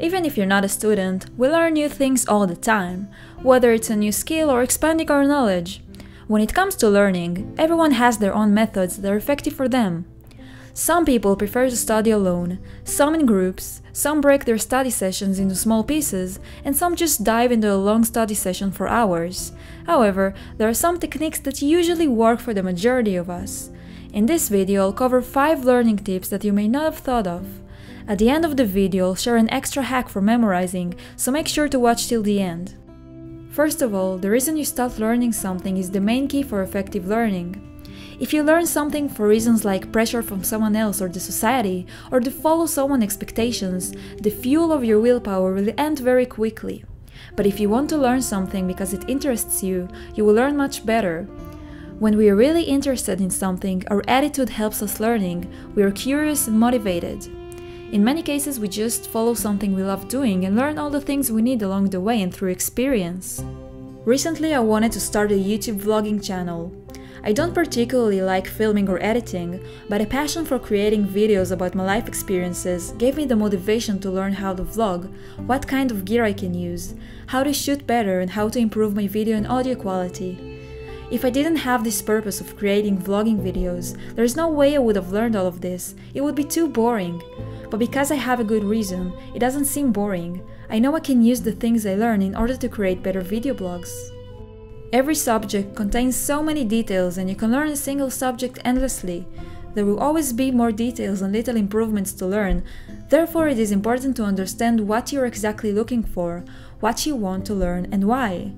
Even if you're not a student, we learn new things all the time, whether it's a new skill or expanding our knowledge. When it comes to learning, everyone has their own methods that are effective for them. Some people prefer to study alone, some in groups, some break their study sessions into small pieces, and some just dive into a long study session for hours. However, there are some techniques that usually work for the majority of us. In this video, I'll cover 5 learning tips that you may not have thought of. At the end of the video, I'll share an extra hack for memorizing, so make sure to watch till the end. First of all, the reason you start learning something is the main key for effective learning. If you learn something for reasons like pressure from someone else or the society, or to follow someone's expectations, the fuel of your willpower will end very quickly. But if you want to learn something because it interests you, you will learn much better. When we are really interested in something, our attitude helps us learning, we are curious and motivated. In many cases, we just follow something we love doing and learn all the things we need along the way and through experience. Recently, I wanted to start a YouTube vlogging channel. I don't particularly like filming or editing, but a passion for creating videos about my life experiences gave me the motivation to learn how to vlog, what kind of gear I can use, how to shoot better and how to improve my video and audio quality. If I didn't have this purpose of creating vlogging videos, there's no way I would have learned all of this, it would be too boring. But because I have a good reason, it doesn't seem boring. I know I can use the things I learn in order to create better video blogs. Every subject contains so many details and you can learn a single subject endlessly. There will always be more details and little improvements to learn, therefore it is important to understand what you're exactly looking for, what you want to learn and why.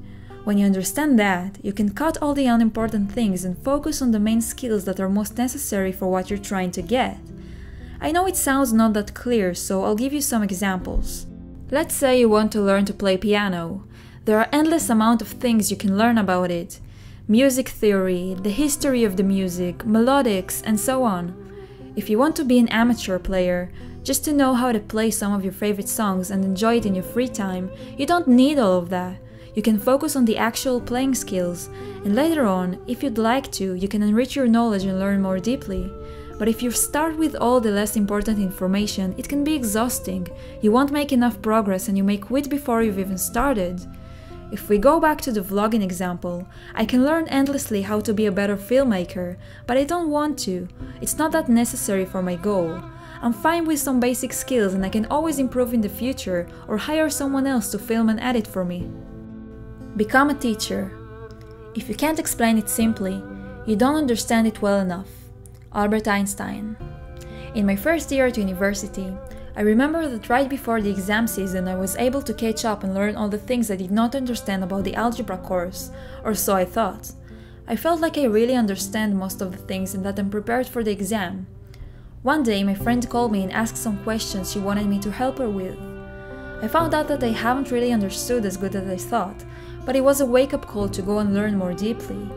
When you understand that, you can cut all the unimportant things and focus on the main skills that are most necessary for what you're trying to get. I know it sounds not that clear, so I'll give you some examples. Let's say you want to learn to play piano. There are endless amount of things you can learn about it. Music theory, the history of the music, melodics, and so on. If you want to be an amateur player, just to know how to play some of your favorite songs and enjoy it in your free time, you don't need all of that. You can focus on the actual playing skills, and later on, if you'd like to, you can enrich your knowledge and learn more deeply. But if you start with all the less important information, it can be exhausting. You won't make enough progress and you may quit before you've even started. If we go back to the vlogging example, I can learn endlessly how to be a better filmmaker, but I don't want to. It's not that necessary for my goal. I'm fine with some basic skills and I can always improve in the future or hire someone else to film and edit for me. Become a teacher. If you can't explain it simply, you don't understand it well enough. Albert Einstein. In my first year at university, I remember that right before the exam season I was able to catch up and learn all the things I did not understand about the algebra course, or so I thought. I felt like I really understand most of the things and that I'm prepared for the exam. One day my friend called me and asked some questions she wanted me to help her with. I found out that I haven't really understood as good as I thought, but it was a wake-up call to go and learn more deeply.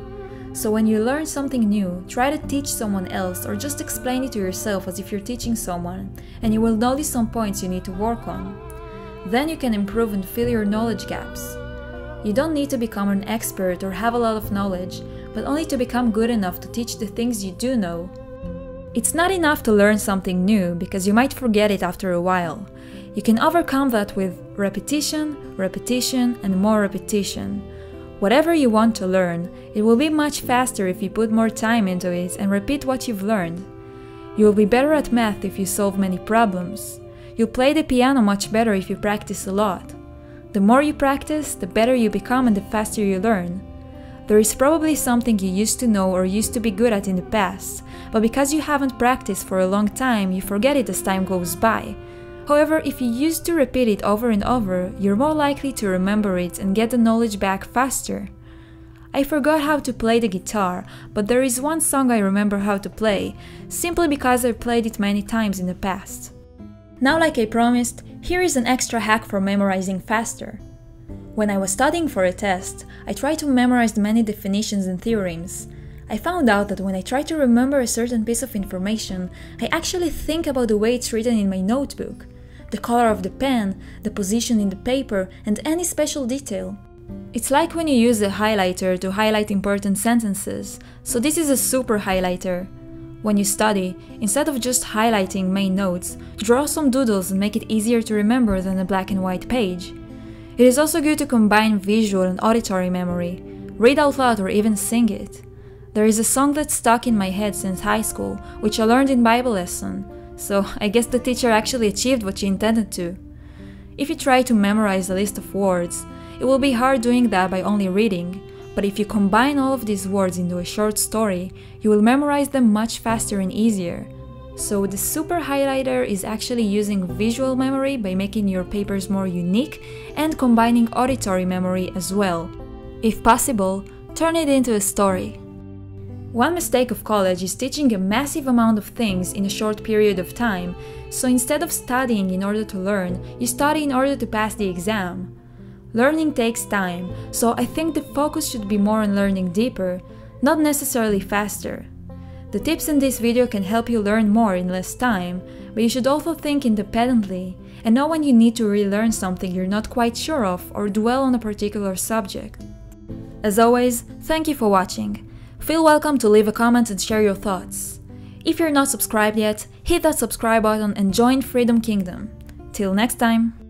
So when you learn something new, try to teach someone else or just explain it to yourself as if you're teaching someone, and you will notice some points you need to work on. Then you can improve and fill your knowledge gaps. You don't need to become an expert or have a lot of knowledge, but only to become good enough to teach the things you do know. It's not enough to learn something new because you might forget it after a while. You can overcome that with repetition, repetition, and more repetition. Whatever you want to learn, it will be much faster if you put more time into it and repeat what you've learned. You will be better at math if you solve many problems. You'll play the piano much better if you practice a lot. The more you practice, the better you become and the faster you learn. There is probably something you used to know or used to be good at in the past, but because you haven't practiced for a long time, you forget it as time goes by. However, if you used to repeat it over and over, you're more likely to remember it and get the knowledge back faster. I forgot how to play the guitar, but there is one song I remember how to play, simply because I've played it many times in the past. Now, like I promised, here is an extra hack for memorizing faster. When I was studying for a test, I tried to memorize many definitions and theorems. I found out that when I try to remember a certain piece of information, I actually think about the way it's written in my notebook. The color of the pen, the position in the paper, and any special detail. It's like when you use a highlighter to highlight important sentences, so this is a super highlighter. When you study, instead of just highlighting main notes, draw some doodles and make it easier to remember than a black and white page. It is also good to combine visual and auditory memory, read out loud or even sing it. There is a song that's stuck in my head since high school, which I learned in Bible lesson, so I guess the teacher actually achieved what she intended to. If you try to memorize a list of words, it will be hard doing that by only reading, but if you combine all of these words into a short story, you will memorize them much faster and easier. So the super highlighter is actually using visual memory by making your papers more unique and combining auditory memory as well. If possible, turn it into a story. One mistake of college is teaching a massive amount of things in a short period of time, so instead of studying in order to learn, you study in order to pass the exam. Learning takes time, so I think the focus should be more on learning deeper, not necessarily faster. The tips in this video can help you learn more in less time, but you should also think independently and know when you need to relearn something you're not quite sure of or dwell on a particular subject. As always, thank you for watching. Feel welcome to leave a comment and share your thoughts. If you're not subscribed yet, hit that subscribe button and join Freedom Kingdom. Till next time!